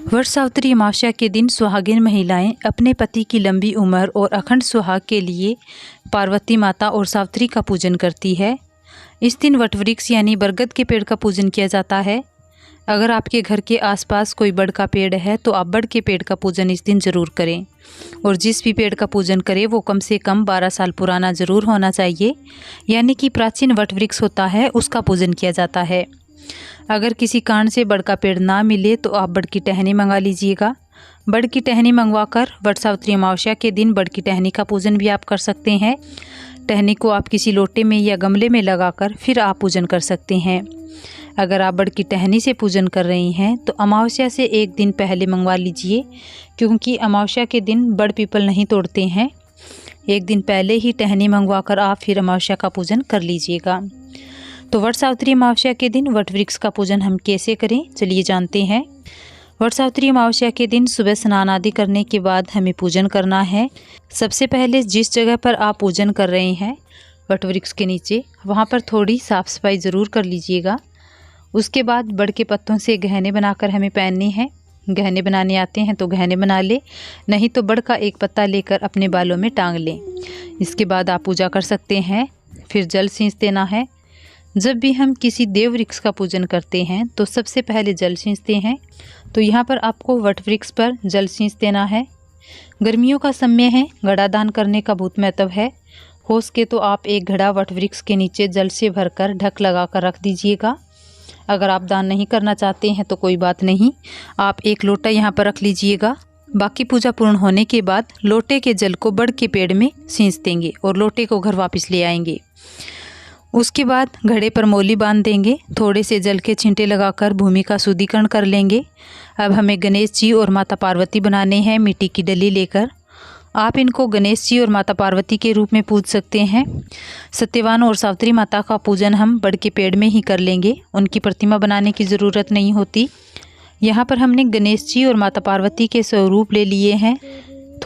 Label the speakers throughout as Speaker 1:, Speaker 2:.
Speaker 1: वट सावित्री अमावस्या के दिन सुहागिन महिलाएं अपने पति की लंबी उम्र और अखंड सुहाग के लिए पार्वती माता और सावित्री का पूजन करती है। इस दिन वटवृक्ष यानी बरगद के पेड़ का पूजन किया जाता है। अगर आपके घर के आसपास कोई बड़ का पेड़ है तो आप बड़ के पेड़ का पूजन इस दिन ज़रूर करें। और जिस भी पेड़ का पूजन करें वो कम से कम 12 साल पुराना ज़रूर होना चाहिए, यानी कि प्राचीन वटवृक्ष होता है उसका पूजन किया जाता है। अगर किसी कारण से बड़ का पेड़ ना मिले तो आप बड़ की टहनी मंगा लीजिएगा। बड़ की टहनी मंगवाकर वट सावित्री अमावस्या के दिन बड़ की टहनी का पूजन भी आप कर सकते हैं। टहनी को आप किसी लोटे में या गमले में लगाकर फिर आप पूजन कर सकते हैं। अगर आप बड़ की टहनी से पूजन कर रही हैं तो अमावस्या से एक दिन पहले मंगवा लीजिए, क्योंकि अमावस्या के दिन बड़ पीपल नहीं तोड़ते हैं। एक दिन पहले ही टहनी मंगवाकर आप फिर अमावस्या का पूजन कर लीजिएगा। तो वट सावित्री अमावस्या के दिन वट वृक्ष का पूजन हम कैसे करें, चलिए जानते हैं। वट सावित्री अमावस्या के दिन सुबह स्नान आदि करने के बाद हमें पूजन करना है। सबसे पहले जिस जगह पर आप पूजन कर रहे हैं वट वृक्ष के नीचे, वहाँ पर थोड़ी साफ़ सफाई ज़रूर कर लीजिएगा। उसके बाद बड़ के पत्तों से गहने बनाकर हमें पहनने हैं। गहने बनाने आते हैं तो गहने बना ले, नहीं तो बड़ का एक पत्ता लेकर अपने बालों में टांग लें। इसके बाद आप पूजा कर सकते हैं। फिर जल सींच देना है। जब भी हम किसी देव वृक्ष का पूजन करते हैं तो सबसे पहले जल सींचते हैं। तो यहाँ पर आपको वट वृक्ष पर जल सींच देना है। गर्मियों का समय है, घड़ा दान करने का बहुत महत्व है। हो सके तो आप एक घड़ा वट वृक्ष के नीचे जल से भरकर ढक लगाकर रख दीजिएगा। अगर आप दान नहीं करना चाहते हैं तो कोई बात नहीं, आप एक लोटा यहाँ पर रख लीजिएगा। बाकी पूजा पूर्ण होने के बाद लोटे के जल को बड़ के पेड़ में सींच देंगे और लोटे को घर वापस ले आएंगे। उसके बाद घड़े पर मौली बांध देंगे। थोड़े से जल के छींटे लगाकर भूमि का शुद्धिकरण कर लेंगे। अब हमें गणेश जी और माता पार्वती बनाने हैं मिट्टी की डली लेकर। आप इनको गणेश जी और माता पार्वती के रूप में पूज सकते हैं। सत्यवान और सावित्री माता का पूजन हम बड़ के पेड़ में ही कर लेंगे, उनकी प्रतिमा बनाने की ज़रूरत नहीं होती। यहाँ पर हमने गणेश जी और माता पार्वती के स्वरूप ले लिए हैं।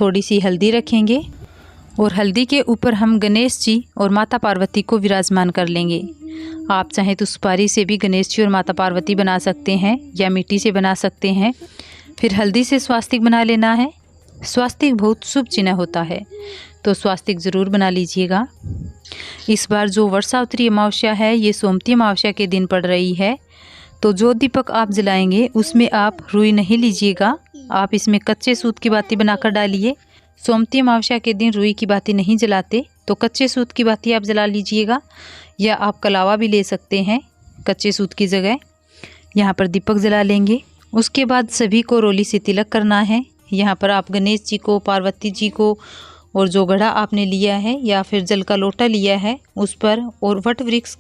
Speaker 1: थोड़ी सी हल्दी रखेंगे और हल्दी के ऊपर हम गणेश जी और माता पार्वती को विराजमान कर लेंगे। आप चाहें तो सुपारी से भी गणेश जी और माता पार्वती बना सकते हैं या मिट्टी से बना सकते हैं। फिर हल्दी से स्वास्तिक बना लेना है। स्वास्तिक बहुत शुभ चिन्ह होता है, तो स्वास्तिक ज़रूर बना लीजिएगा। इस बार जो वट सावित्री अमावस्या है ये सोमती अमावस्या के दिन पड़ रही है, तो जो दीपक आप जलाएंगे उसमें आप रुई नहीं लीजिएगा, आप इसमें कच्चे सूत की बाती बनाकर डालिए। सोमती अमावस्या के दिन रुई की बाती नहीं जलाते, तो कच्चे सूत की बाती आप जला लीजिएगा, या आप कलावा भी ले सकते हैं कच्चे सूत की जगह। यहाँ पर दीपक जला लेंगे। उसके बाद सभी को रोली से तिलक करना है। यहाँ पर आप गणेश जी को, पार्वती जी को, और जो घड़ा आपने लिया है या फिर जल का लोटा लिया है उस पर, और वट वृक्ष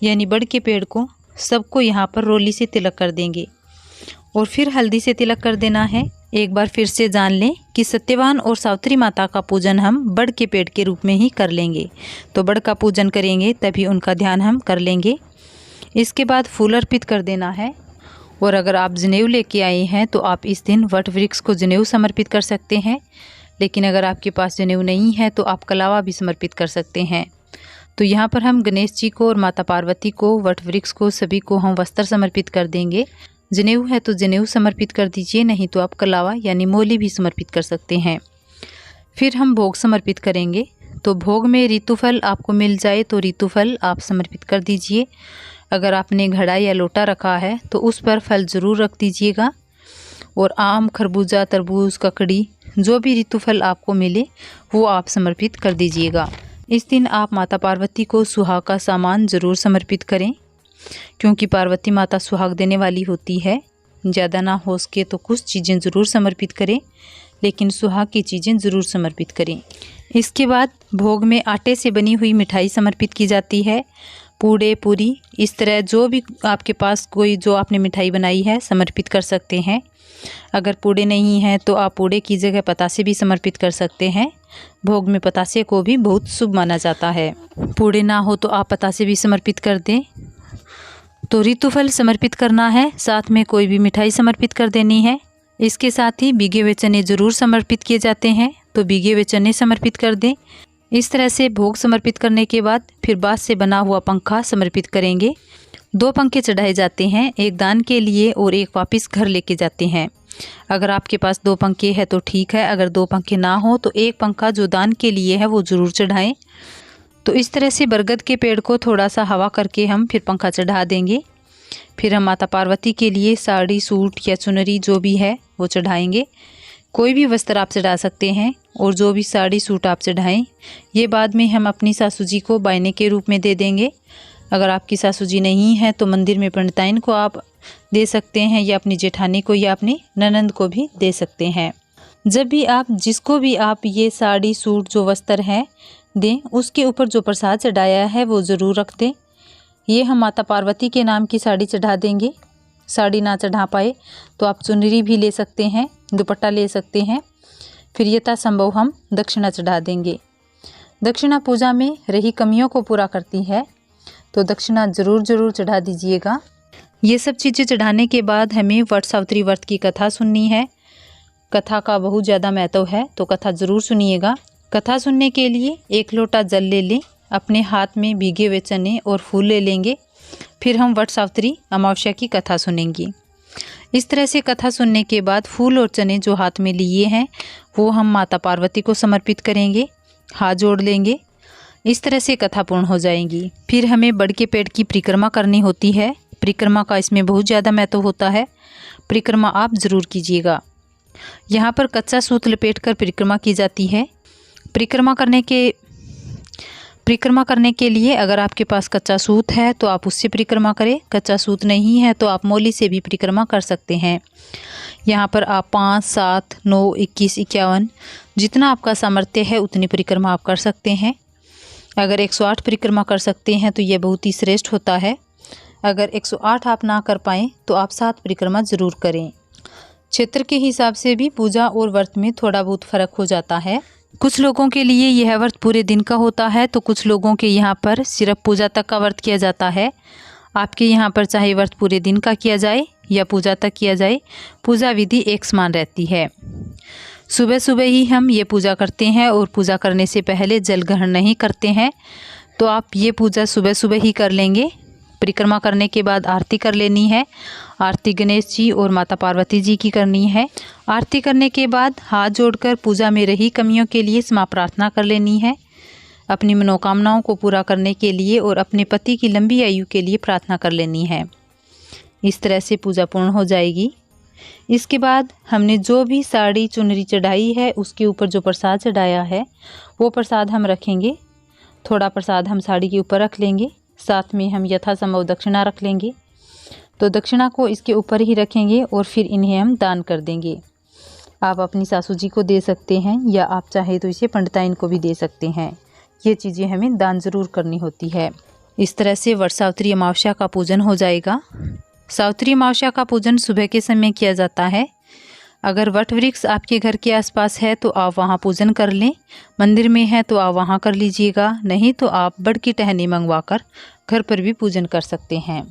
Speaker 1: यानी बड़ के पेड़ को, सबको यहाँ पर रोली से तिलक कर देंगे। और फिर हल्दी से तिलक कर देना है। एक बार फिर से जान लें कि सत्यवान और सावित्री माता का पूजन हम बड़ के पेड़ के रूप में ही कर लेंगे, तो बड़ का पूजन करेंगे तभी उनका ध्यान हम कर लेंगे। इसके बाद फूल अर्पित कर देना है। और अगर आप जनेऊ लेके आए हैं तो आप इस दिन वट वृक्ष को जनेऊ समर्पित कर सकते हैं, लेकिन अगर आपके पास जनेऊ नहीं है तो आप कलावा भी समर्पित कर सकते हैं। तो यहाँ पर हम गणेश जी को और माता पार्वती को, वट वृक्ष को, सभी को हम वस्त्र समर्पित कर देंगे। जनेऊ है तो जनेऊ समर्पित कर दीजिए, नहीं तो आप कलावा यानी मोली भी समर्पित कर सकते हैं। फिर हम भोग समर्पित करेंगे। तो भोग में ऋतुफल आपको मिल जाए तो ऋतुफल आप समर्पित कर दीजिए। अगर आपने घड़ा या लोटा रखा है तो उस पर फल ज़रूर रख दीजिएगा। और आम, खरबूजा, तरबूज, ककड़ी, जो भी ऋतुफल आपको मिले वो आप समर्पित कर दीजिएगा। इस दिन आप माता पार्वती को सुहाग का सामान ज़रूर समर्पित करें, क्योंकि पार्वती माता सुहाग देने वाली होती है। ज़्यादा ना हो सके तो कुछ चीज़ें ज़रूर समर्पित करें, लेकिन सुहाग की चीज़ें ज़रूर समर्पित करें। इसके बाद भोग में आटे से बनी हुई मिठाई समर्पित की जाती है। पूड़े, पूरी, इस तरह जो भी आपके पास कोई जो आपने मिठाई बनाई है समर्पित कर सकते हैं। अगर पूड़े नहीं हैं तो आप पूड़े की जगह पतासे भी समर्पित कर सकते हैं। भोग में पतासे को भी बहुत शुभ माना जाता है। पूड़े ना हो तो आप पतासे भी समर्पित कर दें। तो ऋतुफल समर्पित करना है, साथ में कोई भी मिठाई समर्पित कर देनी है। इसके साथ ही भीगे हुए चने ज़रूर समर्पित किए जाते हैं, तो भीगे हुए चने समर्पित कर दें। इस तरह से भोग समर्पित करने के बाद फिर बाँस से बना हुआ पंखा समर्पित करेंगे। 2 पंखे चढ़ाए जाते हैं, एक दान के लिए और एक वापस घर लेके जाते हैं। अगर आपके पास 2 पंखे हैं तो ठीक है, अगर 2 पंखे ना हो तो 1 पंखा जो दान के लिए है वो ज़रूर चढ़ाएं। तो इस तरह से बरगद के पेड़ को थोड़ा सा हवा करके हम फिर पंखा चढ़ा देंगे। फिर हम माता पार्वती के लिए साड़ी, सूट या चुनरी जो भी है वो चढ़ाएंगे। कोई भी वस्त्र आप चढ़ा सकते हैं और जो भी साड़ी, सूट आप चढ़ाएं, ये बाद में हम अपनी सासू जी को बायने के रूप में दे देंगे। अगर आपकी सासू जी नहीं है तो मंदिर में पंडिताइन को आप दे सकते हैं, या अपनी जेठानी को या अपनी ननंद को भी दे सकते हैं। जब भी आप जिसको भी आप ये साड़ी, सूट जो वस्त्र है दें, उसके ऊपर जो प्रसाद चढ़ाया है वो ज़रूर रख दें। ये हम माता पार्वती के नाम की साड़ी चढ़ा देंगे। साड़ी ना चढ़ा पाए तो आप चुनरी भी ले सकते हैं, दुपट्टा ले सकते हैं। फिर यथासंभव हम दक्षिणा चढ़ा देंगे। दक्षिणा पूजा में रही कमियों को पूरा करती है, तो दक्षिणा ज़रूर चढ़ा दीजिएगा। ये सब चीज़ें चढ़ाने के बाद हमें वट सावित्री व्रत की कथा सुननी है। कथा का बहुत ज़्यादा महत्व है, तो कथा ज़रूर सुनिएगा। कथा सुनने के लिए 1 लोटा जल ले लें, अपने हाथ में भीगे हुए चने और फूल ले लेंगे। फिर हम वट सावित्री अमावस्या की कथा सुनेंगे। इस तरह से कथा सुनने के बाद फूल और चने जो हाथ में लिए हैं वो हम माता पार्वती को समर्पित करेंगे, हाथ जोड़ लेंगे। इस तरह से कथा पूर्ण हो जाएगी। फिर हमें बड़ के पेड़ की परिक्रमा करनी होती है। परिक्रमा का इसमें बहुत ज़्यादा महत्व होता है। परिक्रमा आप ज़रूर कीजिएगा। यहाँ पर कच्चा सूत लपेट कर परिक्रमा की जाती है। परिक्रमा करने के लिए अगर आपके पास कच्चा सूत है तो आप उससे परिक्रमा करें। कच्चा सूत नहीं है तो आप मौली से भी परिक्रमा कर सकते हैं। यहाँ पर आप 5, 7, 9, 21, 51 जितना आपका सामर्थ्य है उतनी परिक्रमा आप कर सकते हैं। अगर 108 परिक्रमा कर सकते हैं तो यह बहुत ही श्रेष्ठ होता है। अगर 108 आप ना कर पाएँ तो आप 7 परिक्रमा ज़रूर करें। क्षेत्र के हिसाब से भी पूजा और व्रत में थोड़ा बहुत फ़र्क हो जाता है। कुछ लोगों के लिए यह व्रत पूरे दिन का होता है, तो कुछ लोगों के यहाँ पर सिर्फ पूजा तक का व्रत किया जाता है। आपके यहाँ पर चाहे व्रत पूरे दिन का किया जाए या पूजा तक किया जाए, पूजा विधि एक समान रहती है। सुबह सुबह ही हम ये पूजा करते हैं और पूजा करने से पहले जल ग्रहण नहीं करते हैं, तो आप ये पूजा सुबह सुबह ही कर लेंगे। परिक्रमा करने के बाद आरती कर लेनी है। आरती गणेश जी और माता पार्वती जी की करनी है। आरती करने के बाद हाथ जोड़कर पूजा में रही कमियों के लिए क्षमा प्रार्थना कर लेनी है। अपनी मनोकामनाओं को पूरा करने के लिए और अपने पति की लंबी आयु के लिए प्रार्थना कर लेनी है। इस तरह से पूजा पूर्ण हो जाएगी। इसके बाद हमने जो भी साड़ी, चुनरी चढ़ाई है उसके ऊपर जो प्रसाद चढ़ाया है वो प्रसाद हम रखेंगे। थोड़ा प्रसाद हम साड़ी के ऊपर रख लेंगे, साथ में हम यथासंभव दक्षिणा रख लेंगे। तो दक्षिणा को इसके ऊपर ही रखेंगे और फिर इन्हें हम दान कर देंगे। आप अपनी सासू जी को दे सकते हैं या आप चाहे तो इसे पंडिताइन को भी दे सकते हैं। ये चीज़ें हमें दान ज़रूर करनी होती है। इस तरह से वट सावित्री अमावस्या का पूजन हो जाएगा। सावित्री अमावस्या का पूजन सुबह के समय किया जाता है। अगर वट वृक्ष आपके घर के आसपास है तो आप वहाँ पूजन कर लें। मंदिर में है तो आप वहाँ कर लीजिएगा, नहीं तो आप बड़ की टहनी मंगवा कर घर पर भी पूजन कर सकते हैं।